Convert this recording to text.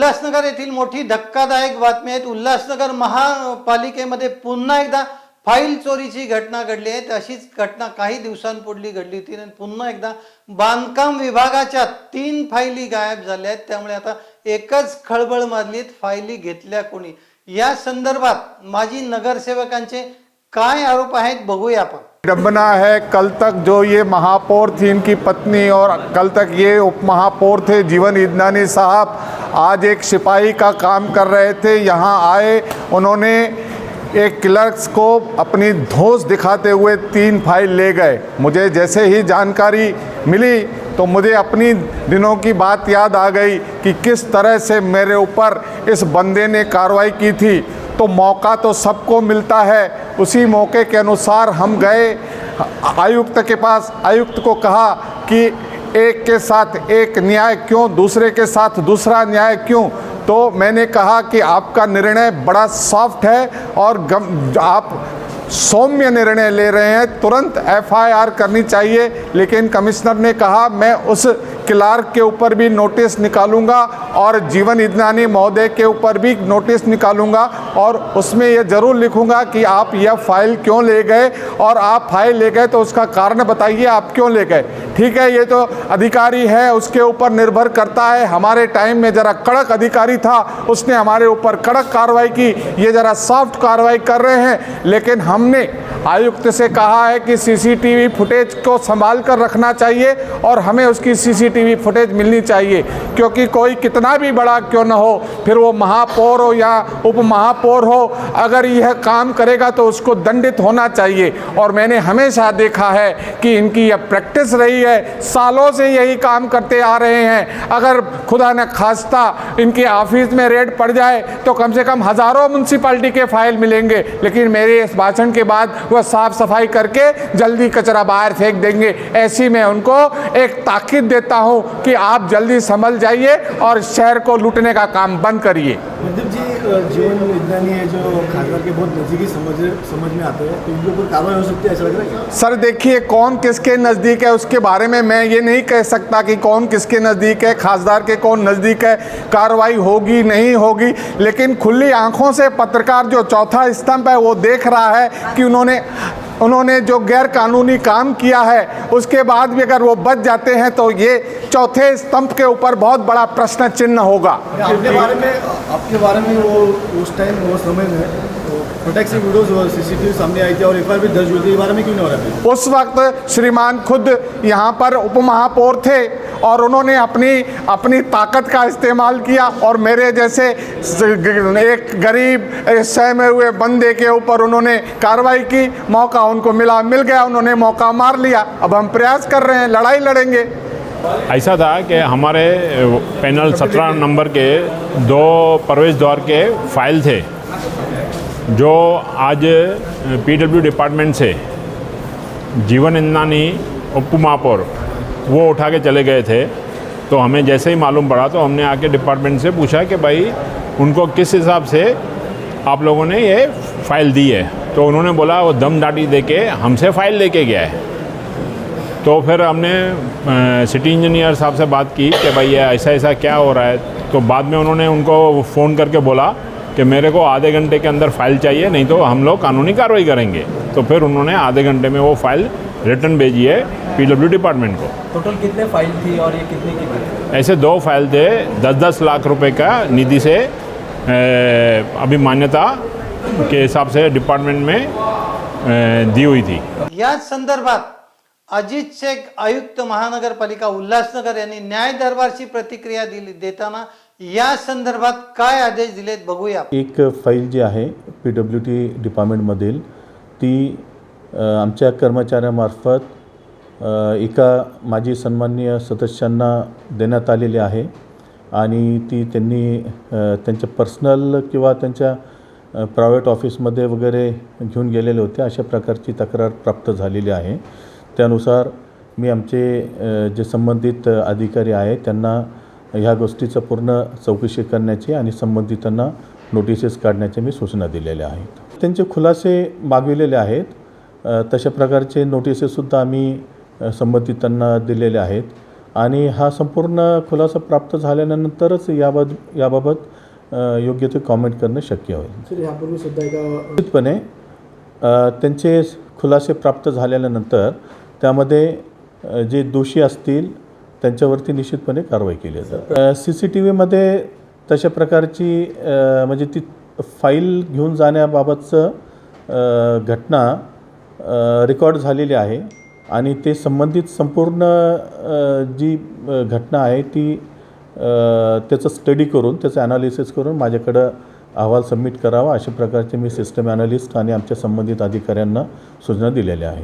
उल्हासनगर येथील मोठी धक्कादायक बातमी आहे। उल्हासनगर महापालिकेमध्ये पुन्हा एकदा फाईल चोरीची घटना घडली आहे। अशीच घटना काही दिवसांपूर्वी घडली होती आणि पुन्हा एकदा बांधकाम विभागाच्या 3 फाईली गायब झाल्या आहेत। त्यामुळे आता एकच खळबळ माजली, फाईली घेतल्या कोणी, या संदर्भात माजी नगरसेवकांचे काय आरोप आहेत बघूया आपण। विडंबना है, कल तक जो ये महापौर थी इनकी पत्नी और कल तक ये उप महापौर थे जीवन इदनानी साहब, आज एक सिपाही का काम कर रहे थे। यहाँ आए, उन्होंने एक क्लर्क्स को अपनी धौंस दिखाते हुए 3 फाइल ले गए। मुझे जैसे ही जानकारी मिली तो मुझे अपनी दिनों की बात याद आ गई कि किस तरह से मेरे ऊपर इस बंदे ने कार्रवाई की थी। तो मौका तो सबको मिलता है, उसी मौके के अनुसार हम गए आयुक्त के पास। आयुक्त को कहा कि एक के साथ एक न्याय क्यों, दूसरे के साथ दूसरा न्याय क्यों। तो मैंने कहा कि आपका निर्णय बड़ा सॉफ्ट है और आप सौम्य निर्णय ले रहे हैं, तुरंत FIR करनी चाहिए। लेकिन कमिश्नर ने कहा मैं उस क्लार्क के ऊपर भी नोटिस निकालूंगा और जीवन इदनानी महोदय के ऊपर भी नोटिस निकालूंगा और उसमें ये ज़रूर लिखूंगा कि आप यह फाइल क्यों ले गए, और आप फाइल ले गए तो उसका कारण बताइए आप क्यों ले गए। ठीक है, ये तो अधिकारी है, उसके ऊपर निर्भर करता है। हमारे टाइम में ज़रा कड़क अधिकारी था, उसने हमारे ऊपर कड़क कार्रवाई की, ये ज़रा सॉफ्ट कार्रवाई कर रहे हैं। लेकिन हमने आयुक्त से कहा है कि CCTV फुटेज को संभाल कर रखना चाहिए और हमें उसकी CCTV फुटेज मिलनी चाहिए, क्योंकि कोई कितना भी बड़ा क्यों न हो, फिर वो महापौर हो या उप महापौर हो, अगर यह काम करेगा तो उसको दंडित होना चाहिए। और मैंने हमेशा देखा है कि इनकी यह प्रैक्टिस रही है, सालों से यही काम करते आ रहे हैं। अगर खुदा न खास्ता इनके ऑफिस में रेड पड़ जाए तो कम से कम हज़ारों म्यूनसिपाल्टी के फाइल मिलेंगे, लेकिन मेरे इस भाषण के बाद वह साफ सफाई करके जल्दी कचरा बाहर फेंक देंगे। ऐसी मैं उनको एक ताकीद देता हूं कि आप जल्दी संभल जाइए और शहर को लूटने का काम बंद करिए। प्रदीप जी, जीवन इदनानी है जो खासदार के बहुत नज़दीकी समझ में आते हैं, तो इनके ऊपर कार्रवाई हो सकती है, ऐसा लग रहा है? सर देखिए, कौन किसके नज़दीक है उसके बारे में मैं ये नहीं कह सकता कि कौन किसके नज़दीक है, खासदार के कौन नज़दीक है, कार्रवाई होगी नहीं होगी। लेकिन खुली आंखों से पत्रकार जो चौथा स्तंभ है वो देख रहा है कि उन्होंने जो गैर कानूनी काम किया है, उसके बाद भी अगर वो बच जाते हैं तो ये चौथे स्तंभ के ऊपर बहुत बड़ा प्रश्न चिन्ह होगा। आपके बारे में वो उस टाइम वो समय में प्रोटेक्शन वीडियोस और CCTV सामने आई थी और FIR भी दर्ज हुई थी, बारे में क्यों नहीं हो रहा था? उस वक्त श्रीमान खुद यहाँ पर उप महापौर थे और उन्होंने अपनी ताकत का इस्तेमाल किया और मेरे जैसे एक गरीब सहमे हुए बंदे के ऊपर उन्होंने कार्रवाई की। मौका उनको मिल गया, उन्होंने मौका मार लिया। अब हम प्रयास कर रहे हैं, लड़ाई लड़ेंगे। ऐसा था कि हमारे पैनल 17 नंबर के 2 प्रवेश द्वार के फाइल थे जो आज PW डिपार्टमेंट से जीवन इदनानी उप महापौर वो उठा के चले गए थे। तो हमें जैसे ही मालूम पड़ा तो हमने आके डिपार्टमेंट से पूछा कि भाई उनको किस हिसाब से आप लोगों ने ये फ़ाइल दी है। तो उन्होंने बोला वो दम दाटी दे के हमसे फ़ाइल लेके गया है। तो फिर हमने सिटी इंजीनियर साहब से बात की कि भाई ये ऐसा क्या हो रहा है। तो बाद में उन्होंने उनको फ़ोन करके बोला कि मेरे को आधे घंटे के अंदर फ़ाइल चाहिए, नहीं तो हम लोग कानूनी कार्रवाई करेंगे। तो फिर उन्होंने आधे घंटे में वो फ़ाइल रिटर्न भेजी है PW डिपार्टमेंट को। टोटल कितने फाइल थी और ये कितने की थी? ऐसे 2 फाइल थे, 10-10 लाख रुपए का निधि से अभी मान्यता के हिसाब से डिपार्टमेंट में दी हुई थी। या संदर्भात अजित शेख आयुक्त महानगरपालिका उल्हासनगर यांनी न्याय दरबारची प्रतिक्रिया देताना या संदर्भात काय आदेश दिलेत बघूया। एक फाईल जी आहे PWD डिपार्टमेंटमधील ती आमच्या कर्मचाऱ्यामार्फत एका माजी सन्माननीय सदस्यांना देण्यात आलेली आहे आणि ती त्यांनी त्यांच्या पर्सनल किंवा त्यांच्या प्रायव्हेट ऑफिसमध्ये वगैरे घेऊन गेलेले होते, अशा प्रकारची तक्रार प्राप्त झालेली आहे। त्यानुसार मी आमचे जे संबंधित अधिकारी आहेत त्यांना ह्या गोष्टीचं पूर्ण चौकशी करण्याची आणि संबंधितांना नोटिसेस काढण्याच्या मी सूचना दिलेल्या आहेत। त्यांचे खुलासे मागविलेले आहेत, तशा प्रकारचे नोटिसेससुद्धा आम्ही संबंधितांना दिलेले आहेत आणि हा संपूर्ण खुलासा प्राप्त झाल्यानंतरच याबाबत योग्य ते कॉमेंट करणं शक्य होईल. सर यापूर्वी सुद्धा एका निश्चितपणे त्यांचे खुलासे प्राप्त झाल्यानंतर त्यामध्ये जे दोषी असतील त्यांच्यावरती निश्चितपणे कारवाई केली जाते. CCTVमध्ये तशा प्रकारची म्हणजे ती फाईल घेऊन जाण्याबाबतचं घटना रेकॉर्ड झालेली आहे आणि ते संबंधित संपूर्ण जी घटना आहे ती त्याचं स्टडी करून त्याचं ॲनालिसिस करून माझ्याकडं अहवाल सबमिट करावा अशा प्रकारचे मी सिस्टम ॲनालिस्ट आणि आमच्या संबंधित अधिकाऱ्यांना सूचना दिलेल्या आहेत.